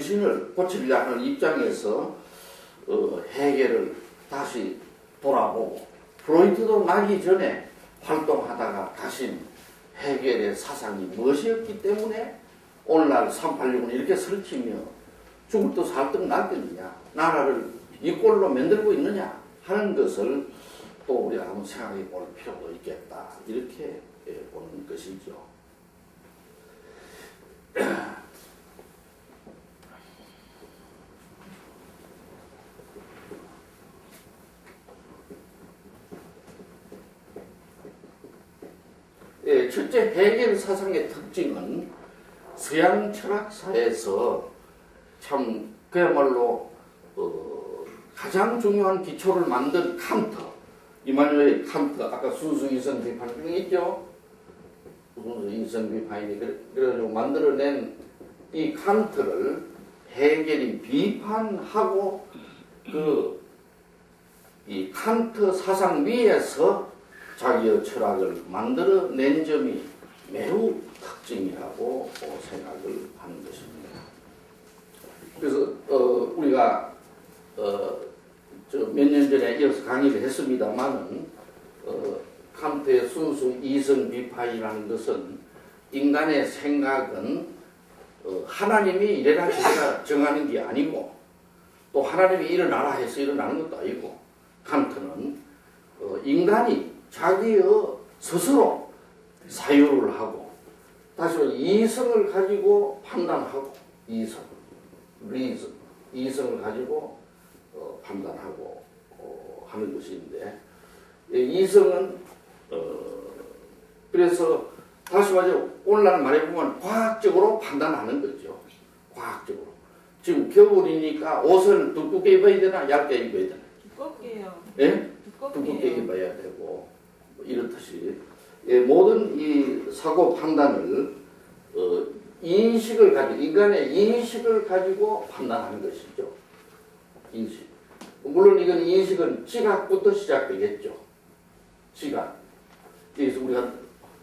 정신을 고치려는 입장에서 해결을 다시 돌아보고, 프로이트도 나기 전에 활동하다가 가신 해결의 사상이 무엇이었기 때문에 오늘날 386은 이렇게 설치며 죽을 듯 살 듯 날겠느냐, 나라를 이 꼴로 만들고 있느냐 하는 것을 또 우리가 한번 생각해 볼 필요도 있겠다, 이렇게 보는 것이죠. 첫째, 해겔 사상의 특징은 서양 철학사에서 참 그야말로 가장 중요한 기초를 만든 칸트, 이마누엘 칸트, 아까 순수 이성 비판 중에 있죠. 순수 이성 비판이 그래가지고 만들어낸 이 칸트를 해겔이 비판하고 이 칸트 사상 위에서 자기의 철학을 만들어낸 점이 매우 특징이라고 생각을 하는 것입니다. 그래서 우리가 몇 년 전에 이어서 강의를 했습니다만은 칸트의 순수 이성 비판이라는 것은 인간의 생각은 하나님이 이래라 저래라 정하는 게 아니고, 또 하나님이 일어나라 해서 일어나는 것도 아니고, 칸트는 인간이 자기의 스스로 사유를 하고, 다시 말해 이성을 가지고 판단하고, 이성을 가지고 판단하고 하는 것인데, 이성은 그래서 다시 말해 오늘날 말해보면 과학적으로 판단하는 거죠. 과학적으로. 지금 겨울이니까 옷을 두껍게 입어야 되나 얇게 입어야 되나? 두껍게요. 예? 두껍게 입어야 되고, 이렇듯이 모든 이 사고 판단을 인식을 가지고, 인간의 인식을 가지고 판단하는 것이죠. 인식. 물론 이건 인식은 지각부터 시작되겠죠. 지각. 여기서 우리가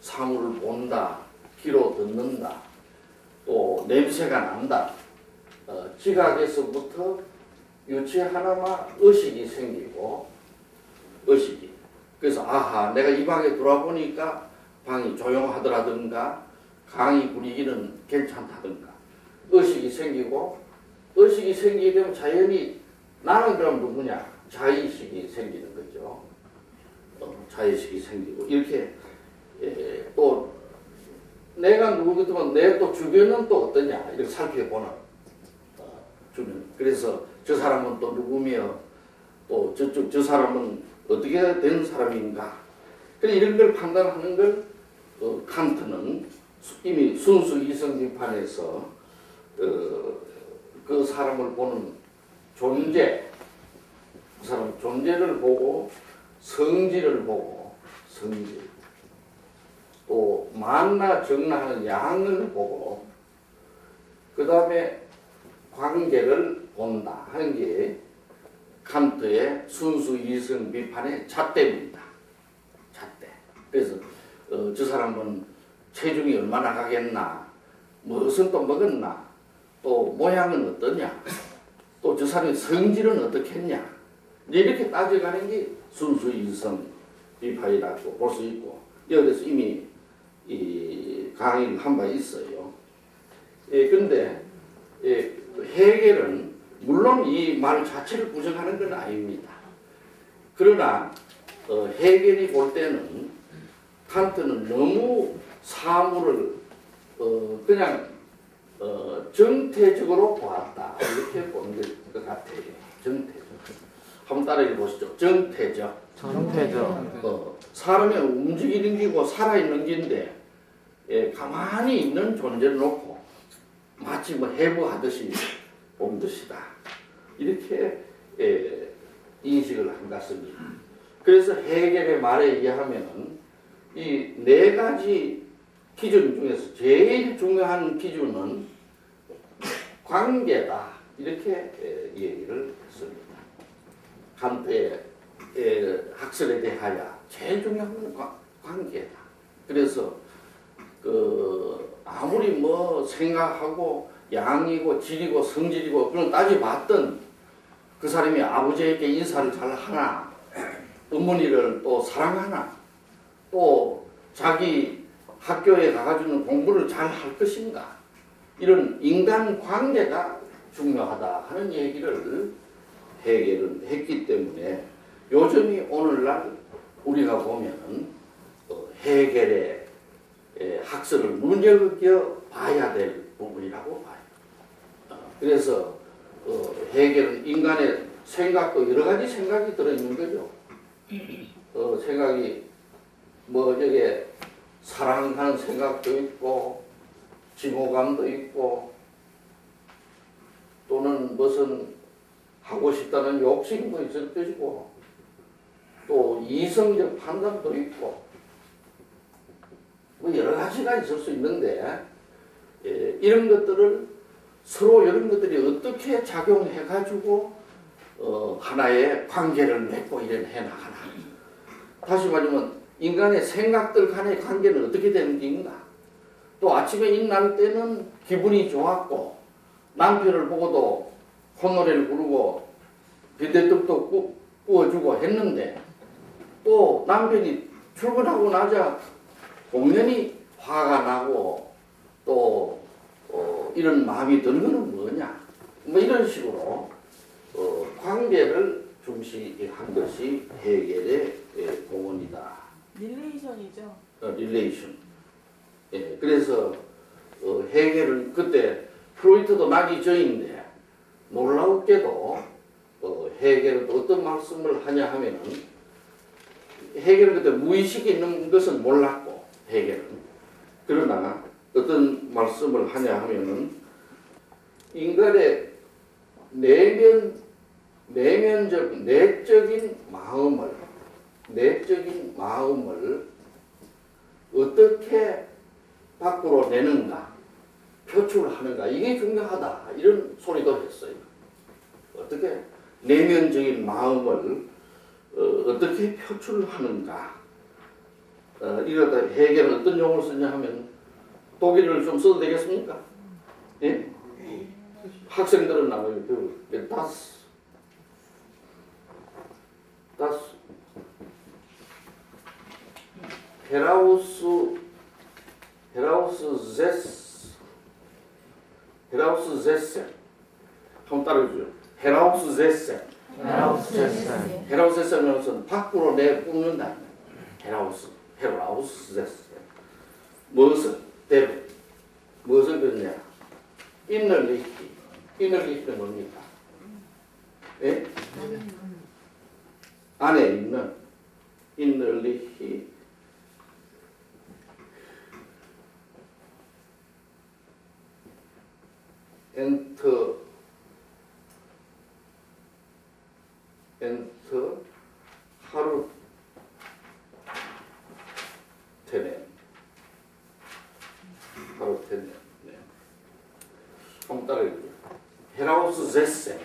사물을 본다, 귀로 듣는다, 또 냄새가 난다. 지각에서부터 유치 하나마 의식이 생기고, 의식이. 그래서 아하, 내가 이 방에 들어와보니까 방이 조용하더라든가 강의 분위기는 괜찮다든가 의식이 생기고, 의식이 생기게 되면 자연히 나는 그럼 누구냐? 자의식이 생기는 거죠. 자의식이 생기고, 이렇게 또 내가 누구겠지만 내 또 주변은 또 어떠냐 이렇게 살펴보는 주변. 그래서 저 사람은 또 누구며, 또 저 사람은 어떻게 된 사람인가. 그래 이런 걸 판단하는 걸 칸트는 이미 순수 이성 비판에서 그 사람을 보는 존재, 그 사람 존재를 보고 성질을 보고, 성질, 또 만나 정나하는 양을 보고, 그 다음에 관계를 본다 하는 게 칸트의 순수 이성 비판의 잣대입니다. 잣대. 그래서 저 사람은 체중이 얼마나 가겠나, 무엇은 또 먹었나, 또 모양은 어떠냐, 또 저 사람의 성질은 어떻겠냐, 이렇게 따져가는 게 순수 이성 비판이라고 볼 수 있고, 여기서 이미 이 강의를 한 바 있어요. 그런데 해겔은 물론 이 말 자체를 부정하는 건 아닙니다. 그러나 해겔이 볼 때는 칸트는 너무 사물을 그냥 정태적으로 보았다, 이렇게 보는 것 같아요. 정태적. 한번 따라해 보시죠. 정태적. 사람이 움직이는 기고 살아있는 기인데, 가만히 있는 존재를 놓고 마치 뭐 해부하듯이 본 것이다, 이렇게 인식을 한 것 같습니다. 그래서 해겔의 말에 의하면 이 네 가지 기준 중에서 제일 중요한 기준은 관계다, 이렇게 얘기를 했습니다. 칸트의 학설에 대하여 제일 중요한 건 관계다. 그래서 아무리 뭐 생각하고 양이고 질이고 성질이고 그런 따져봤던 그 사람이 아버지에게 인사를 잘 하나, 어머니를 또 사랑하나, 또 자기 학교에 가가지고는 공부를 잘 할 것인가, 이런 인간 관계가 중요하다 하는 얘기를 해결은 했기 때문에 요즘이 오늘날 우리가 보면은 해결의 학설을 눈여겨 봐야 될 부분이라고 봐요. 그래서 해결은 인간의 생각도 여러 가지 생각이 들어있는 거죠. 생각이 뭐 저게 사랑하는 생각도 있고 증오감도 있고 또는 무슨 하고 싶다는 욕심도 있을 것이고 또 이성적 판단도 있고 뭐 여러 가지가 있을 수 있는데 이런 것들을 서로 이런 것들이 어떻게 작용해가지고 하나의 관계를 맺고 이런 해나가나. 다시 말하면 인간의 생각들 간의 관계는 어떻게 되는 게인가. 또 아침에 일어날 때는 기분이 좋았고 남편을 보고도 콧노래를 부르고 빈대떡도 구워주고 했는데 또 남편이 출근하고 나자 공연히 화가 나고 또 이런 마음이 드는 것은 뭐냐, 뭐 이런 식으로 관계를 중시한 것이 해결의 공헌이다. 릴레이션이죠. 릴레이션. 예, 그래서 해결은 그때 프로이트도 나기 전인데 놀랍게도 해결은 어떤 말씀을 하냐 하면은 해결은 그때 무의식이 있는 것은 몰랐고 해결은 그러나 어떤 말씀을 하냐 하면은 인간의 내면적 내적인 마음을 어떻게 밖으로 내는가, 표출하는가, 이게 중요하다, 이런 소리도 했어요. 어떻게 내면적인 마음을 어떻게 표출하는가. 이러다 해결은 어떤 용어를 쓰냐 하면 독일어를 좀 써도 되겠습니까? 예? 학생들은 나와요. das Heraussetzen. 한번 따라해주죠. Heraussetzen. Heraussetzen은 밖으로 내뿜는다. Heraussetzen. 무엇을 그러냐? innerlich는 뭡니까? 예? 안에 있는 innerlich 하루 테네. 네. 한번 따라해보죠. Heraussetzen.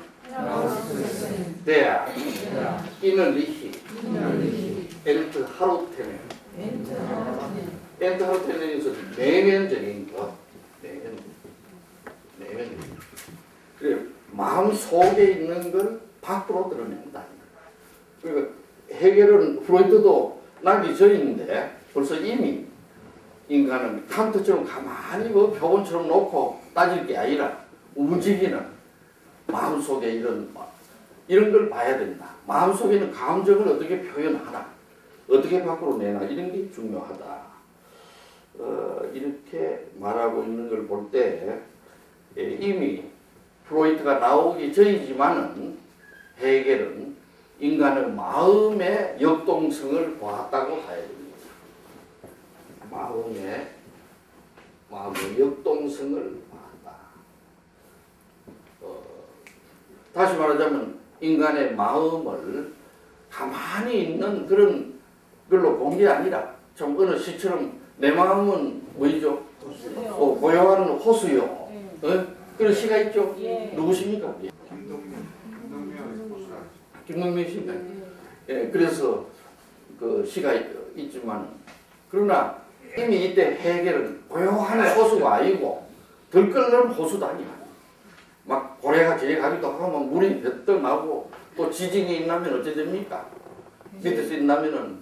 Der innerliche Enthaltenen. Enthaltenen에서 내면적인 것. 내면적인 것. 그래, 마음 속에 있는 걸 밖으로 드러낸다. 그러니까 해결은 프로이트도 나기 전인데 벌써 이미 인간은 칸트처럼 가만히 뭐 표본처럼 놓고 따질 게 아니라 움직이는 마음속에 이런 걸 봐야 된다. 마음속에 있는 감정을 어떻게 표현하나, 어떻게 밖으로 내나, 이런 게 중요하다. 이렇게 말하고 있는 걸 볼 때 이미 프로이트가 나오기 전이지만은 해겔은 인간의 마음의 역동성을 보았다고 봐야 됩니다. 마음의 역동성을 보았다. 다시 말하자면 인간의 마음을 가만히 있는 그런 걸로 본 게 아니라 좀 어느 시처럼 내 마음은 뭐이죠? 고요한 호수요. 그런 시가 있죠? 예. 누구십니까? 김동명 씨인가요? 예, 그래서 그 시가 있지만 그러나 이미 이때 해결은 고요한 호수가 아니고 들끓는 호수도 아니야. 막 고래가 저리 가기도 하면 물이 뱉떡 나고 또 지진이 있나면 어찌 됩니까? 밑에서 있나면은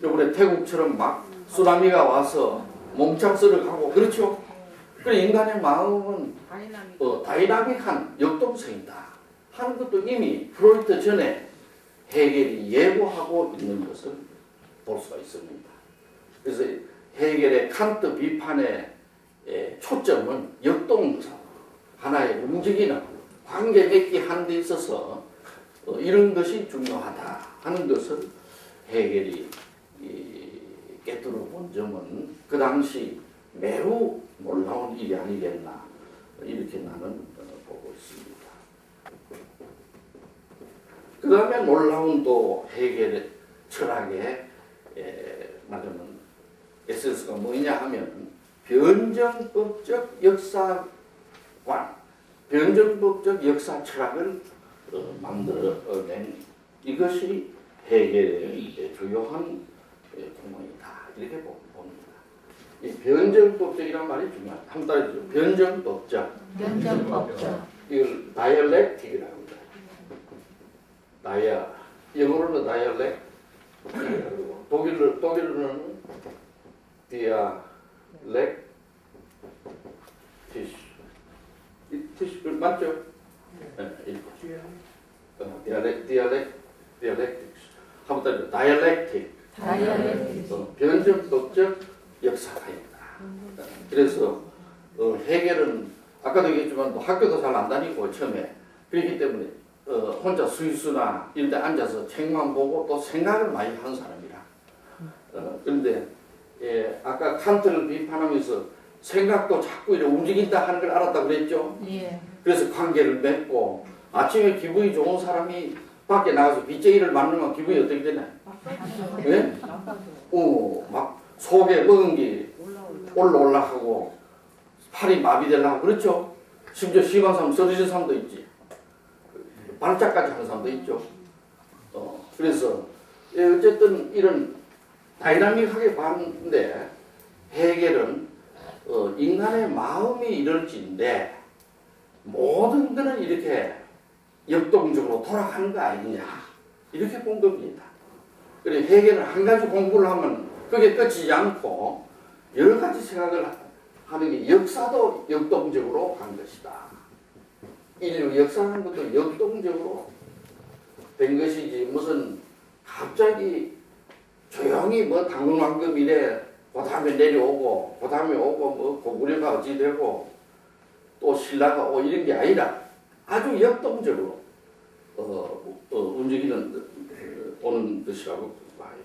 요번에 태국처럼 막 쓰나미가 와서 몸창 썰어가고 그렇죠? 그래 인간의 마음은 다이나믹한 역동성이다 하는 것도 이미 프로이트 전에 헤겔이 예고하고 있는 것을 볼 수가 있습니다. 그래서 헤겔의 칸트 비판의 초점은 역동성, 하나의 움직이는 관계 맺기 하는 데 있어서 이런 것이 중요하다 하는 것을 헤겔이 깨뜨려 본 점은 그 당시 매우 놀라운 일이 아니겠나 이렇게 나는 보고 있습니다. 그 다음에 놀라운 또 헤겔의 철학의 말하는 에센스가 뭐냐 하면 변정법적 역사관, 변정법적 역사 철학을 만들어낸 이것이 헤겔의 주요한 공헌이다 이렇게 봅니다. 이 변정법적이란 말이 중요하다. 한 번 따라해주죠. 변정법적. 변정법적. 이걸 다이얼렉틱이라고 합니다. 영어로는 다이얼렉, 독일어는 디알렉티스 맞죠? 네, 디알렉틱스. 한번 따라해주죠. 다이얼렉틱. 변정법적 역사가입니다. 그래서 헤겔은 아까도 얘기했지만 뭐 학교도 잘 안 다니고 처음에 그렇기 때문에 혼자 스위스나 이런 데 앉아서 책만 보고 또 생각을 많이 한 사람이라. 그런데 아까 칸트를 비판하면서 생각도 자꾸 이렇게 움직인다 하는 걸 알았다고 그랬죠. 예. 그래서 관계를 맺고 아침에 기분이 좋은 사람이 밖에 나가서 빚쟁이를 만나면 기분이 어떻게 되나요? 예? 막 속에 먹은 게 올라하고 팔이 마비되려고 그렇죠? 심지어 심한 사람 쓰러진 사람도 있지. 반짝까지 하는 사람도 있죠. 그래서 어쨌든 이런 다이나믹하게 봤는데 헤겔은 인간의 마음이 이럴지인데 모든 것은 이렇게 역동적으로 돌아가는 거 아니냐 이렇게 본 겁니다. 그래서 헤겔은 한 가지 공부를 하면 그게 끝이지 않고 여러 가지 생각을 하는 게 역사도 역동적으로 간 것이다. 인류 역사하는 것도 역동적으로 된 것이지 무슨 갑자기 조용히 뭐 당근왕금 이래 그 다음에 내려오고 그 다음에 오고 뭐 고구려가 어찌 되고 또 신라가 이런 게 아니라 아주 역동적으로 움직이는 오는 것이라고 봐요.